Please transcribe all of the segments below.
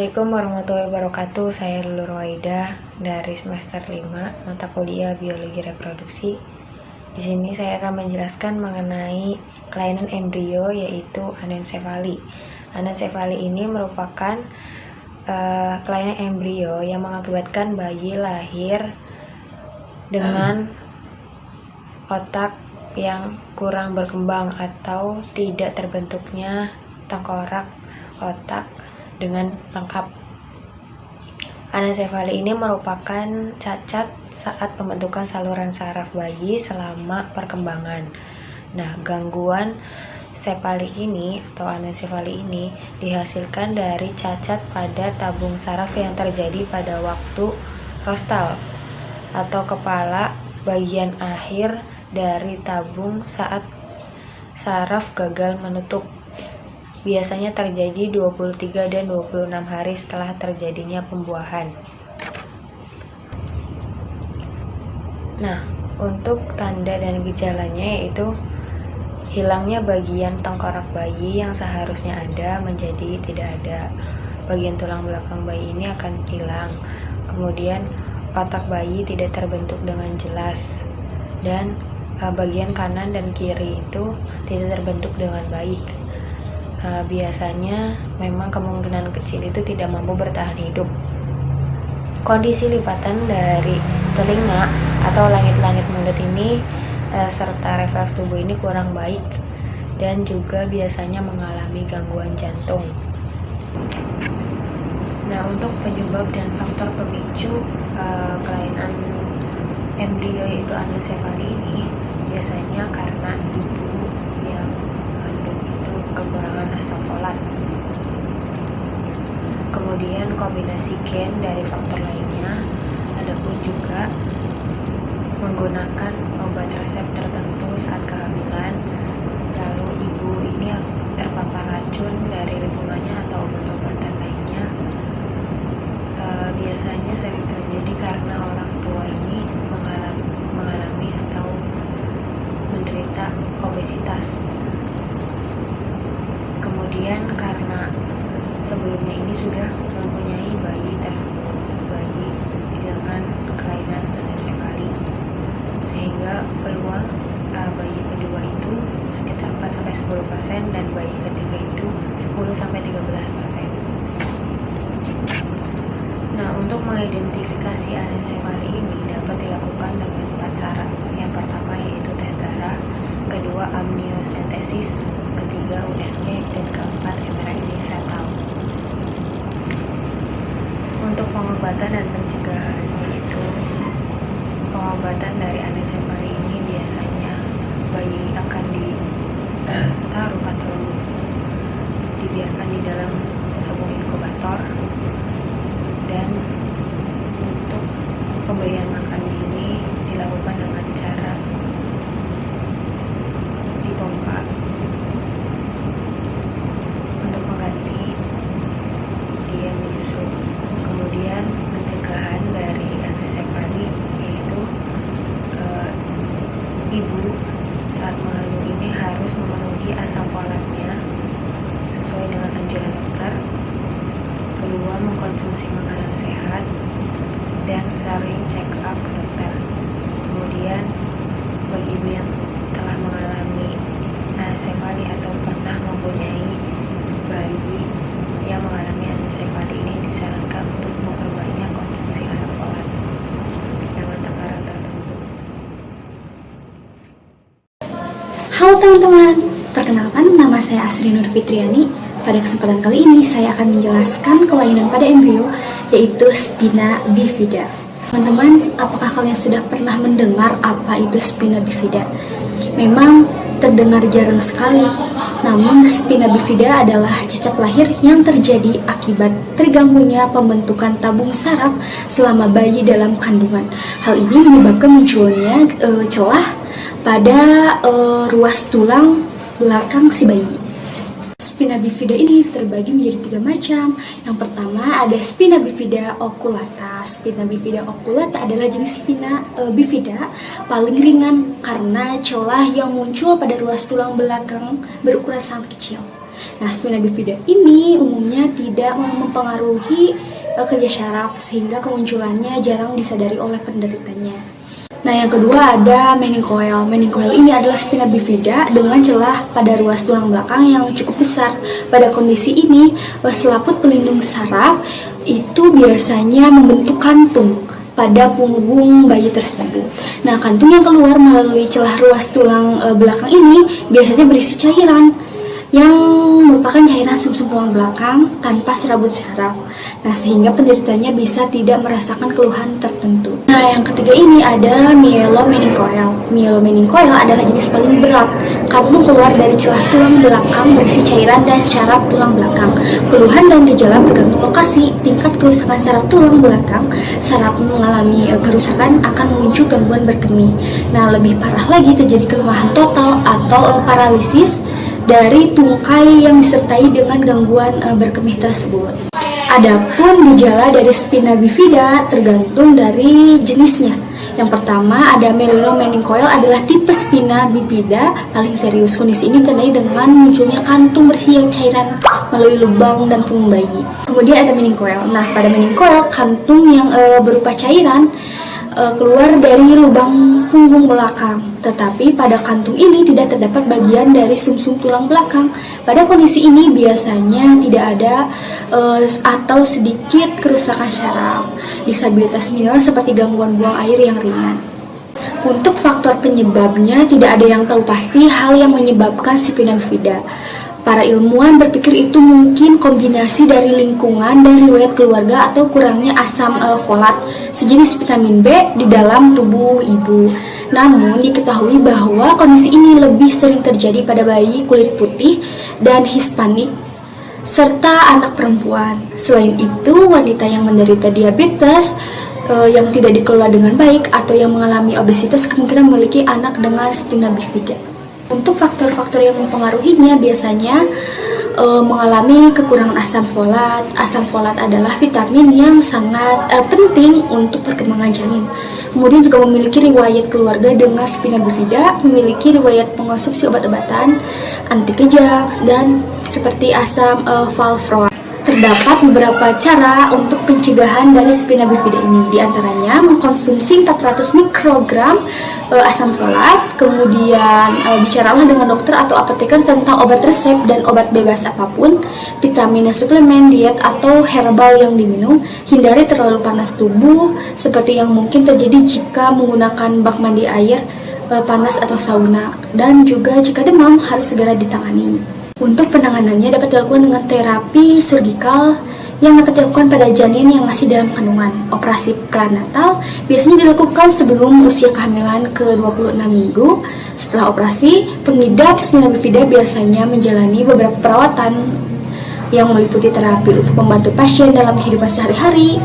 Assalamualaikum warahmatullahi wabarakatuh. Saya Lulu Roaida dari semester 5 mata kuliah Biologi Reproduksi. Di sini saya akan menjelaskan mengenai kelainan embrio yaitu anencefali. Anencefali ini merupakan kelainan embrio yang mengakibatkan bayi lahir dengan otak yang kurang berkembang atau tidak terbentuknya tengkorak otak dengan lengkap. Anencefali ini merupakan cacat saat pembentukan saluran saraf bayi selama perkembangan. Nah, gangguan sefalik ini atau anencefali ini dihasilkan dari cacat pada tabung saraf yang terjadi pada waktu rostal atau kepala bagian akhir dari tabung saat saraf gagal menutup. Biasanya terjadi 23 dan 26 hari setelah terjadinya pembuahan. Nah, untuk tanda dan gejalanya yaitu hilangnya bagian tengkorak bayi yang seharusnya ada menjadi tidak ada. Bagian tulang belakang bayi ini akan hilang. Kemudian otak bayi tidak terbentuk dengan jelas dan bagian kanan dan kiri itu tidak terbentuk dengan baik. Biasanya memang kemungkinan kecil itu tidak mampu bertahan hidup. Kondisi lipatan dari telinga atau langit-langit mulut ini serta refleks tubuh ini kurang baik dan juga biasanya mengalami gangguan jantung. Nah, untuk penyebab dan faktor pemicu kelainan embrio yaitu anencefali ini biasanya karena ibu yang mengandung itu kekurangan asam folat. Kemudian kombinasi gen dari faktor lainnya, adapun juga menggunakan obat resep tertentu saat kehamilan, lalu ibu ini terpapar racun dari lingkungannya atau obat-obatan lainnya. Biasanya sering terjadi karena orang tua ini mengalami atau menderita obesitas. Kemudian karena sebelumnya ini sudah mempunyai bayi tersebut, bayi dengan kelainan anencefali, sehingga peluang bayi kedua itu sekitar 4-10% dan bayi ketiga itu 10-13%. Nah, untuk mengidentifikasi anencefali ini dapat dilakukan dengan 4 cara. Yang pertama yaitu tes darah, kedua amniocentesis, ketiga USG, dan keempat MRI fetal. Untuk pengobatan dan pencegahan yaitu pengobatan dari anencefali ini biasanya bayi akan ditaruh atau dibiarkan di dalam tabung inkubator, dan untuk pemberian makan ini dilakukan dengan cara dipompa untuk mengganti dia menyusu. Kemudian pencegahan dari anencefali yaitu ibu saat mengandung ini harus memenuhi asam folatnya sesuai dengan anjuran dokter. Kedua, mengkonsumsi makanan sehat dan sering check up ke dokter. Kemudian bagi ibu yang telah mengalami anencefali atau pernah mempunyai bayi yang mengalami anencefali ini disarankan untuk memperbanyak konsumsi asam folat dengan takaran tertentu. Halo teman-teman, perkenalkan nama saya Asri Nur Fitriani. Pada kesempatan kali ini saya akan menjelaskan kelainan pada embrio yaitu spina bifida. Teman-teman, apakah kalian sudah pernah mendengar apa itu spina bifida? Memang terdengar jarang sekali. Namun spina bifida adalah cacat lahir yang terjadi akibat terganggunya pembentukan tabung saraf selama bayi dalam kandungan. Hal ini menyebabkan munculnya celah pada ruas tulang belakang si bayi. Spina bifida ini terbagi menjadi 3 macam. Yang pertama ada spina bifida oculata. Spina bifida oculata adalah jenis spina bifida paling ringan karena celah yang muncul pada ruas tulang belakang berukuran sangat kecil. Nah, spina bifida ini umumnya tidak mempengaruhi kerja syaraf sehingga kemunculannya jarang disadari oleh penderitanya. Nah, yang kedua ada meningocoel. Meningocoel ini adalah spina bifida dengan celah pada ruas tulang belakang yang cukup besar. Pada kondisi ini, selaput pelindung saraf itu biasanya membentuk kantung pada punggung bayi tersebut. Nah, kantung yang keluar melalui celah ruas tulang belakang ini biasanya berisi cairan yang merupakan cairan sumsum tulang belakang tanpa serabut saraf. Nah, sehingga penderitanya bisa tidak merasakan keluhan tertentu. Nah, yang ketiga ini ada myelomeningocoel. Myelomeningocoel adalah jenis paling berat. Kantung keluar dari celah tulang belakang berisi cairan dan syaraf tulang belakang. Keluhan dan gejala bergantung lokasi. Tingkat kerusakan saraf tulang belakang, saraf mengalami kerusakan akan muncul gangguan berkemih. Nah, lebih parah lagi terjadi kelemahan total atau paralisis dari tungkai yang disertai dengan gangguan berkemih tersebut. Adapun gejala dari spina bifida tergantung dari jenisnya. Yang pertama ada myelomeningocoel adalah tipe spina bifida paling serius. Kondisi ini ditandai dengan munculnya kantung berisi cairan melalui lubang dan punggung bayi. Kemudian ada meningocoel. Nah, pada meningocoel kantung yang berupa cairan keluar dari lubang punggung belakang, tetapi pada kantung ini tidak terdapat bagian dari sumsum tulang belakang. Pada kondisi ini biasanya tidak ada atau sedikit kerusakan syaraf, disabilitas minimal seperti gangguan buang air yang ringan. Untuk faktor penyebabnya tidak ada yang tahu pasti hal yang menyebabkan spina bifida. Para ilmuwan berpikir itu mungkin kombinasi dari lingkungan dan riwayat keluarga atau kurangnya asam folat, sejenis vitamin B di dalam tubuh ibu. Namun diketahui bahwa kondisi ini lebih sering terjadi pada bayi kulit putih dan Hispanik serta anak perempuan. Selain itu, wanita yang menderita diabetes yang tidak dikelola dengan baik atau yang mengalami obesitas kemungkinan memiliki anak dengan spina bifida. Untuk faktor-faktor yang mempengaruhinya biasanya mengalami kekurangan asam folat. Asam folat adalah vitamin yang sangat penting untuk perkembangan janin. Kemudian juga memiliki riwayat keluarga dengan spina bifida, memiliki riwayat mengonsumsi obat-obatan anti kejang dan seperti asam valproat. Terdapat beberapa cara untuk pencegahan dari spina bifida ini, diantaranya mengkonsumsi 400 mikrogram asam folat, kemudian bicaralah dengan dokter atau apoteker tentang obat resep dan obat bebas apapun, vitamin suplemen, diet atau herbal yang diminum, hindari terlalu panas tubuh seperti yang mungkin terjadi jika menggunakan bak mandi air panas atau sauna, dan juga jika demam harus segera ditangani. Untuk penanganannya dapat dilakukan dengan terapi surgikal yang dapat dilakukan pada janin yang masih dalam kandungan. Operasi prenatal biasanya dilakukan sebelum usia kehamilan ke-26 minggu. Setelah operasi, pengidap spina bifida biasanya menjalani beberapa perawatan yang meliputi terapi untuk membantu pasien dalam kehidupan sehari-hari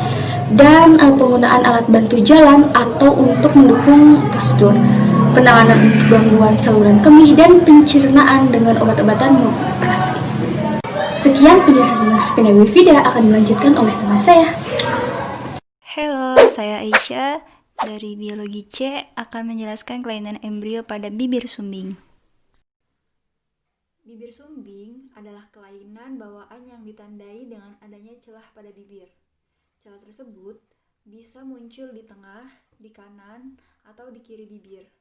dan penggunaan alat bantu jalan atau untuk mendukung postur. Penanganan untuk gangguan saluran kemih dan pencernaan dengan obat-obatan maupun operasi. Sekian penjelasan tentang spina bifida akan dilanjutkan oleh teman saya. Halo, saya Aisyah dari Biologi C akan menjelaskan kelainan embrio pada bibir sumbing. Bibir sumbing adalah kelainan bawaan yang ditandai dengan adanya celah pada bibir. Celah tersebut bisa muncul di tengah, di kanan, atau di kiri bibir.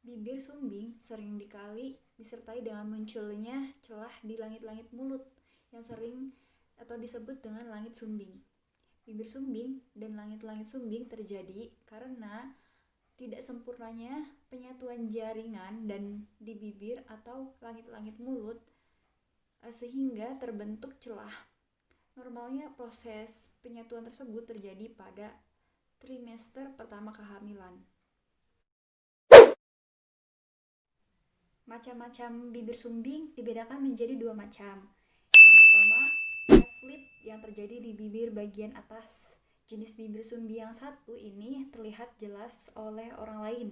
Bibir sumbing sering dikali disertai dengan munculnya celah di langit-langit mulut yang sering atau disebut dengan langit sumbing. Bibir sumbing dan langit-langit sumbing terjadi karena tidak sempurnanya penyatuan jaringan dan di bibir atau langit-langit mulut sehingga terbentuk celah. Normalnya proses penyatuan tersebut terjadi pada trimester pertama kehamilan. Macam-macam bibir sumbing dibedakan menjadi dua macam. Yang pertama, cleft lip yang terjadi di bibir bagian atas. Jenis bibir sumbing yang satu ini terlihat jelas oleh orang lain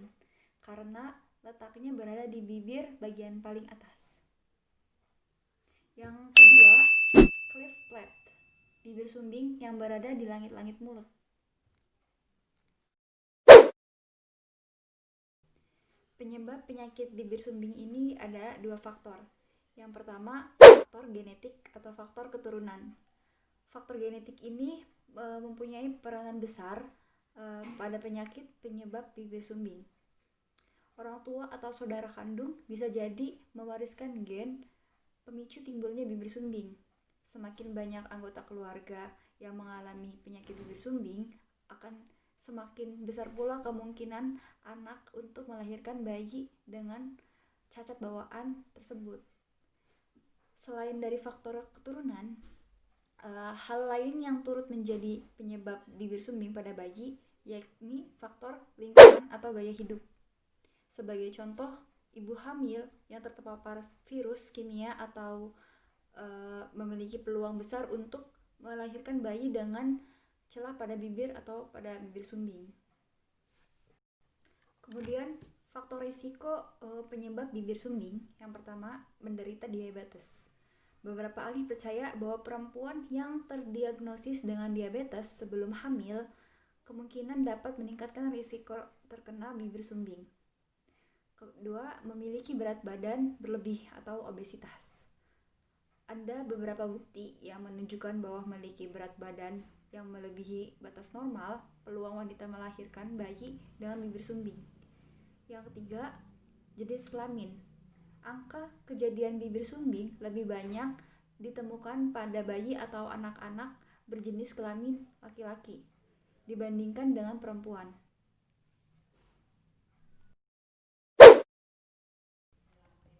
karena letaknya berada di bibir bagian paling atas. Yang kedua, cleft plate, bibir sumbing yang berada di langit-langit mulut. Penyebab penyakit bibir sumbing ini ada dua faktor. Yang pertama, faktor genetik atau faktor keturunan. Faktor genetik ini mempunyai peranan besar pada penyakit penyebab bibir sumbing. Orang tua atau saudara kandung bisa jadi mewariskan gen pemicu timbulnya bibir sumbing. Semakin banyak anggota keluarga yang mengalami penyakit bibir sumbing, akan semakin besar pula kemungkinan anak untuk melahirkan bayi dengan cacat bawaan tersebut. Selain dari faktor keturunan, hal lain yang turut menjadi penyebab bibir sumbing pada bayi yakni faktor lingkungan atau gaya hidup. Sebagai contoh, ibu hamil yang terpapar virus kimia atau memiliki peluang besar untuk melahirkan bayi dengan celah pada bibir atau pada bibir sumbing. Kemudian faktor risiko penyebab bibir sumbing, yang pertama menderita diabetes. Beberapa ahli percaya bahwa perempuan yang terdiagnosis dengan diabetes sebelum hamil kemungkinan dapat meningkatkan risiko terkena bibir sumbing. Kedua, memiliki berat badan berlebih atau obesitas. Ada beberapa bukti yang menunjukkan bahwa memiliki berat badan yang melebihi batas normal, peluang wanita melahirkan bayi dengan bibir sumbing. Yang ketiga, jenis kelamin. Angka kejadian bibir sumbing lebih banyak ditemukan pada bayi atau anak-anak berjenis kelamin laki-laki dibandingkan dengan perempuan.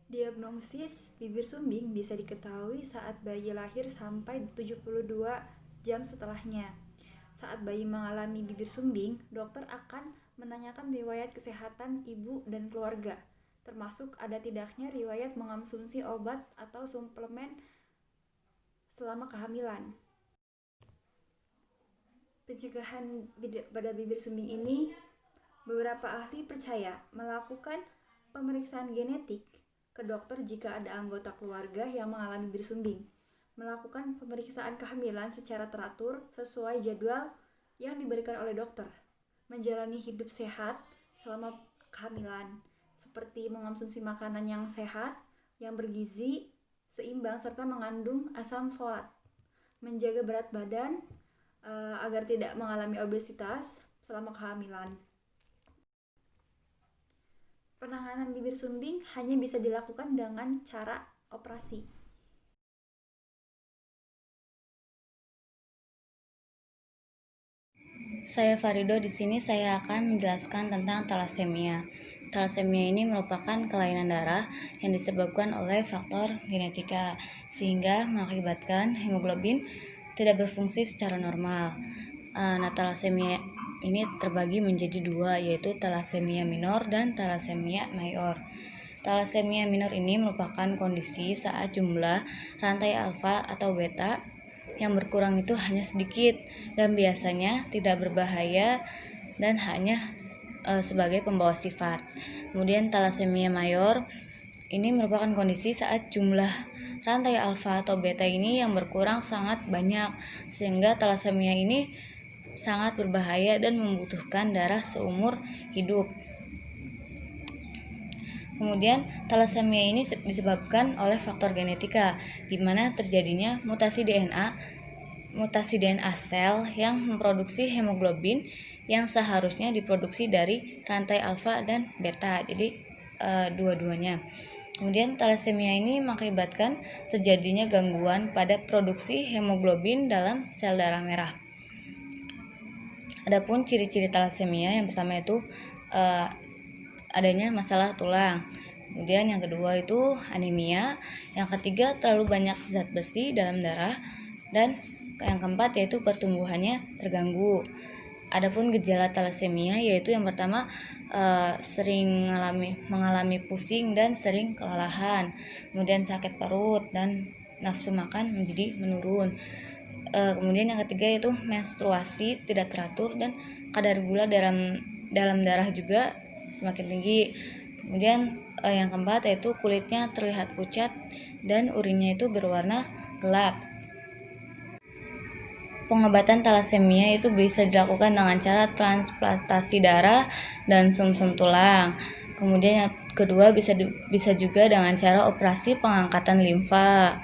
Diagnosis bibir sumbing bisa diketahui saat bayi lahir sampai 72 jam setelahnya. Saat bayi mengalami bibir sumbing, dokter akan menanyakan riwayat kesehatan ibu dan keluarga, termasuk ada tidaknya riwayat mengonsumsi obat atau suplemen selama kehamilan. Pencegahan pada bibir sumbing ini, beberapa ahli percaya melakukan pemeriksaan genetik ke dokter jika ada anggota keluarga yang mengalami bibir sumbing, melakukan pemeriksaan kehamilan secara teratur sesuai jadwal yang diberikan oleh dokter, menjalani hidup sehat selama kehamilan, seperti mengonsumsi makanan yang sehat, yang bergizi, seimbang, serta mengandung asam folat, menjaga berat badan agar tidak mengalami obesitas selama kehamilan. Penanganan bibir sumbing hanya bisa dilakukan dengan cara operasi. Saya Farido, di sini saya akan menjelaskan tentang talasemia. Talasemia ini merupakan kelainan darah yang disebabkan oleh faktor genetika sehingga mengakibatkan hemoglobin tidak berfungsi secara normal. Talasemia ini terbagi menjadi dua, yaitu talasemia minor dan talasemia mayor. Talasemia minor ini merupakan kondisi saat jumlah rantai alfa atau beta yang berkurang itu hanya sedikit dan biasanya tidak berbahaya dan hanya sebagai pembawa sifat. Kemudian talasemia mayor ini merupakan kondisi saat jumlah rantai alfa atau beta ini yang berkurang sangat banyak sehingga talasemia ini sangat berbahaya dan membutuhkan darah seumur hidup. Kemudian talasemia ini disebabkan oleh faktor genetika, di mana terjadinya mutasi DNA sel yang memproduksi hemoglobin yang seharusnya diproduksi dari rantai alfa dan beta, jadi dua-duanya. Kemudian talasemia ini mengakibatkan terjadinya gangguan pada produksi hemoglobin dalam sel darah merah. Adapun ciri-ciri talasemia, yang pertama itu adanya masalah tulang. Kemudian yang kedua itu anemia. Yang ketiga terlalu banyak zat besi dalam darah. Dan yang keempat yaitu pertumbuhannya terganggu. Adapun gejala talasemia yaitu yang pertama sering mengalami pusing dan sering kelelahan. Kemudian sakit perut dan nafsu makan menjadi menurun. Kemudian yang ketiga yaitu menstruasi tidak teratur dan kadar gula dalam darah juga semakin tinggi. Kemudian yang keempat yaitu kulitnya terlihat pucat dan urinnya itu berwarna gelap. Pengobatan talasemia itu bisa dilakukan dengan cara transplantasi darah dan sumsum tulang. Kemudian yang kedua bisa juga dengan cara operasi pengangkatan limfa.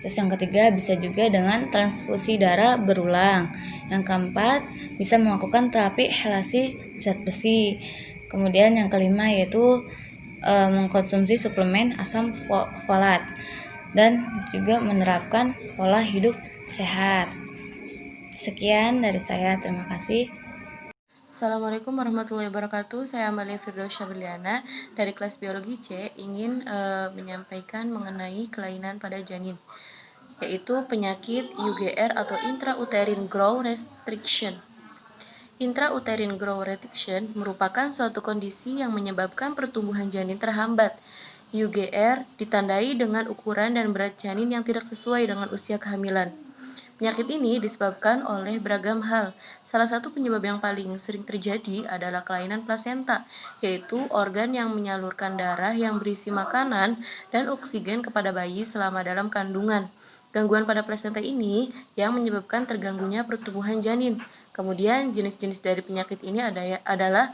Terus yang ketiga bisa juga dengan transfusi darah berulang. Yang keempat bisa melakukan terapi helasi zat besi. Kemudian yang kelima yaitu mengkonsumsi suplemen asam folat dan juga menerapkan pola hidup sehat. Sekian dari saya, terima kasih. Assalamualaikum warahmatullahi wabarakatuh. Saya Amalia Firdausya Berliana dari kelas biologi C ingin menyampaikan mengenai kelainan pada janin, yaitu penyakit UGR atau intrauterine growth restriction. Intrauterine growth restriction merupakan suatu kondisi yang menyebabkan pertumbuhan janin terhambat. UGR ditandai dengan ukuran dan berat janin yang tidak sesuai dengan usia kehamilan. Penyakit ini disebabkan oleh beragam hal. Salah satu penyebab yang paling sering terjadi adalah kelainan plasenta, yaitu organ yang menyalurkan darah yang berisi makanan dan oksigen kepada bayi selama dalam kandungan. Gangguan pada plasenta ini yang menyebabkan terganggunya pertumbuhan janin. Kemudian jenis-jenis dari penyakit ini adalah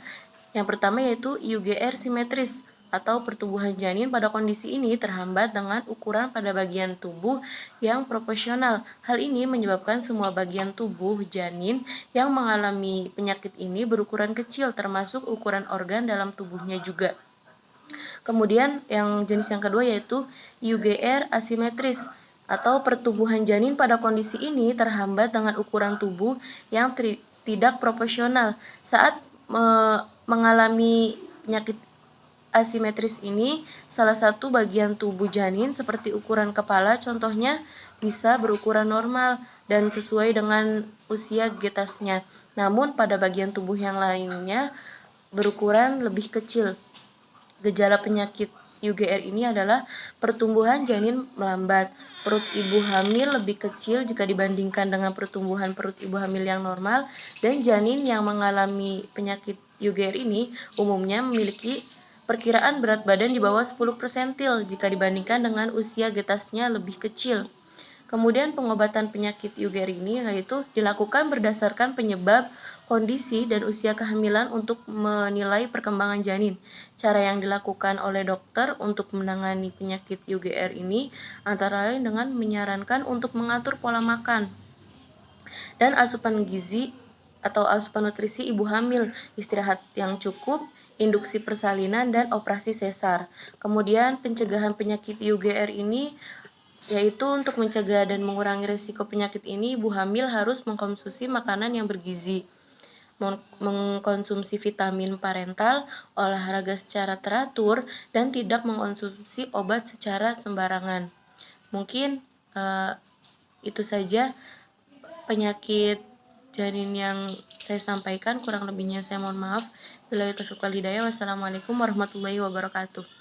yang pertama yaitu UGR simetris atau pertumbuhan janin pada kondisi ini terhambat dengan ukuran pada bagian tubuh yang proporsional. Hal ini menyebabkan semua bagian tubuh janin yang mengalami penyakit ini berukuran kecil, termasuk ukuran organ dalam tubuhnya juga. Kemudian yang jenis yang kedua yaitu UGR asimetris atau pertumbuhan janin pada kondisi ini terhambat dengan ukuran tubuh yang tidak proporsional. Saat mengalami penyakit asimetris ini, salah satu bagian tubuh janin seperti ukuran kepala contohnya bisa berukuran normal dan sesuai dengan usia getasnya. Namun pada bagian tubuh yang lainnya berukuran lebih kecil. Gejala penyakit UGR ini adalah pertumbuhan janin melambat, perut ibu hamil lebih kecil jika dibandingkan dengan pertumbuhan perut ibu hamil yang normal, dan janin yang mengalami penyakit UGR ini umumnya memiliki perkiraan berat badan di bawah 10 persentil jika dibandingkan dengan usia getasnya lebih kecil. Kemudian pengobatan penyakit UGR ini yaitu dilakukan berdasarkan penyebab, kondisi, dan usia kehamilan untuk menilai perkembangan janin. Cara yang dilakukan oleh dokter untuk menangani penyakit UGR ini antara lain dengan menyarankan untuk mengatur pola makan dan asupan gizi atau asupan nutrisi ibu hamil, istirahat yang cukup, induksi persalinan, dan operasi sesar. Kemudian pencegahan penyakit UGR ini yaitu untuk mencegah dan mengurangi risiko penyakit ini, ibu hamil harus mengkonsumsi makanan yang bergizi, mengkonsumsi vitamin parental, olahraga secara teratur, dan tidak mengkonsumsi obat secara sembarangan. Mungkin itu saja penyakit janin yang saya sampaikan, kurang lebihnya saya mohon maaf. Wassalamualaikum warahmatullahi wabarakatuh.